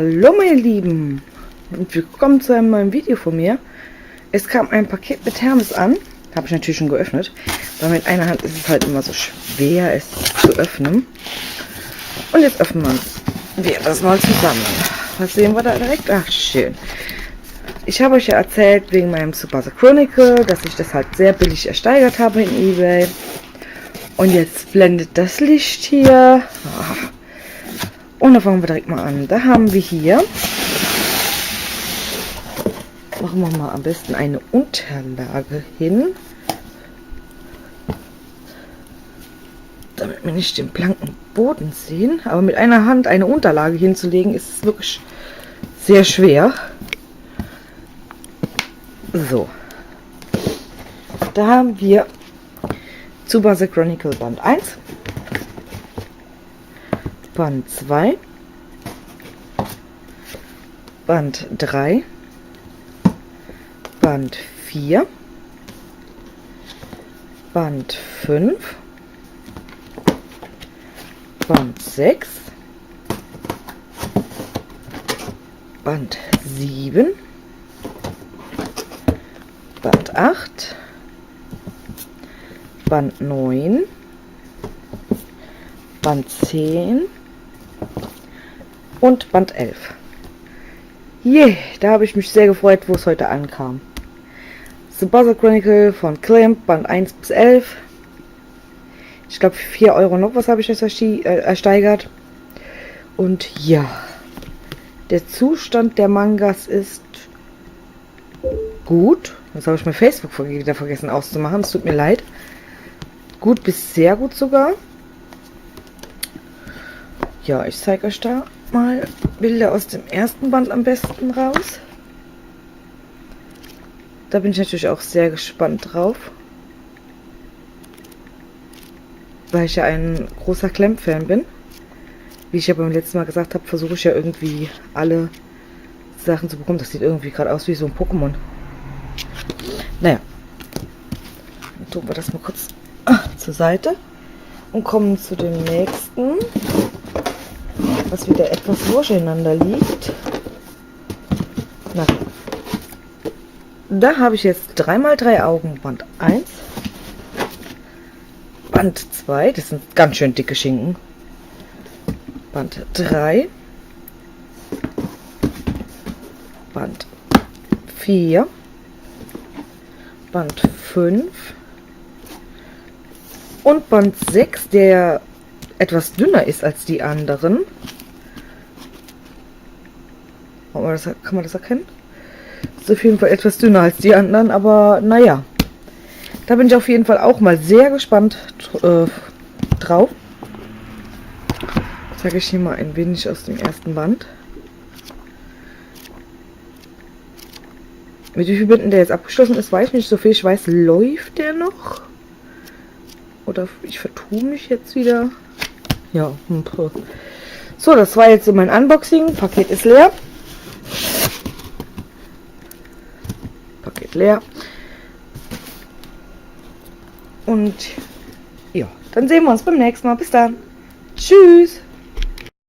Hallo meine Lieben und willkommen zu einem neuen Video von mir. Es kam ein Paket mit Hermes an, habe ich natürlich schon geöffnet, weil mit einer Hand ist es halt immer so schwer, es zu öffnen. Und jetzt öffnen wir das mal zusammen. Was sehen wir da direkt? Ach, schön. Ich habe euch ja erzählt wegen meinem Tsubasa Chronicle, dass ich das halt sehr billig ersteigert habe in eBay. Und jetzt blendet das Licht hier. Und da fangen wir direkt mal an. Da haben wir hier, machen wir mal am besten eine Unterlage hin, damit wir nicht den blanken Boden sehen. Aber mit einer Hand eine Unterlage hinzulegen, ist wirklich sehr schwer. So, da haben wir Tsubasa Chronicle Band 1, Band 2, Band 3, Band 4, Band 5, Band 6, Band 7, Band 8, Band 9, Band 10 und Band 11. Yeah, da habe ich mich sehr gefreut, wo es heute ankam. Tsubasa Chronicle von Clamp, Band 1 bis 11. Ich glaube 4 Euro noch, was habe ich jetzt ersteigert. Und ja, der Zustand der Mangas ist gut. Jetzt habe ich mein Facebook wieder vergessen auszumachen. Es tut mir leid. Gut bis sehr gut sogar. Ja, ich zeige euch da mal Bilder aus dem ersten Band am besten raus. Da bin ich natürlich auch sehr gespannt drauf. Weil ich ja ein großer Clamp-Fan bin. Wie ich ja beim letzten Mal gesagt habe, versuche ich ja irgendwie alle Sachen zu bekommen. Das sieht irgendwie gerade aus wie so ein Pokémon. Naja. Dann tun wir das mal kurz zur Seite und kommen zu dem nächsten, was wieder etwas durcheinander liegt. Na, da habe ich jetzt 3x3 Augen, Band 1, Band 2, das sind ganz schön dicke Schinken, Band 3, Band 4, Band 5 und Band 6, der etwas dünner ist als die anderen. Kann man das erkennen? Ist auf jeden Fall etwas dünner als die anderen, aber naja. Da bin ich auf jeden Fall auch mal sehr gespannt drauf. Zeige ich hier mal ein wenig aus dem ersten Band. Mit wie vielen Bänden der jetzt abgeschlossen ist, weiß ich nicht. So viel ich weiß, läuft der noch. Oder ich vertue mich jetzt wieder. Ja. So, das war jetzt so mein Unboxing. Paket ist leer. Paket leer. Und ja, dann sehen wir uns beim nächsten Mal. Bis dann. Tschüss.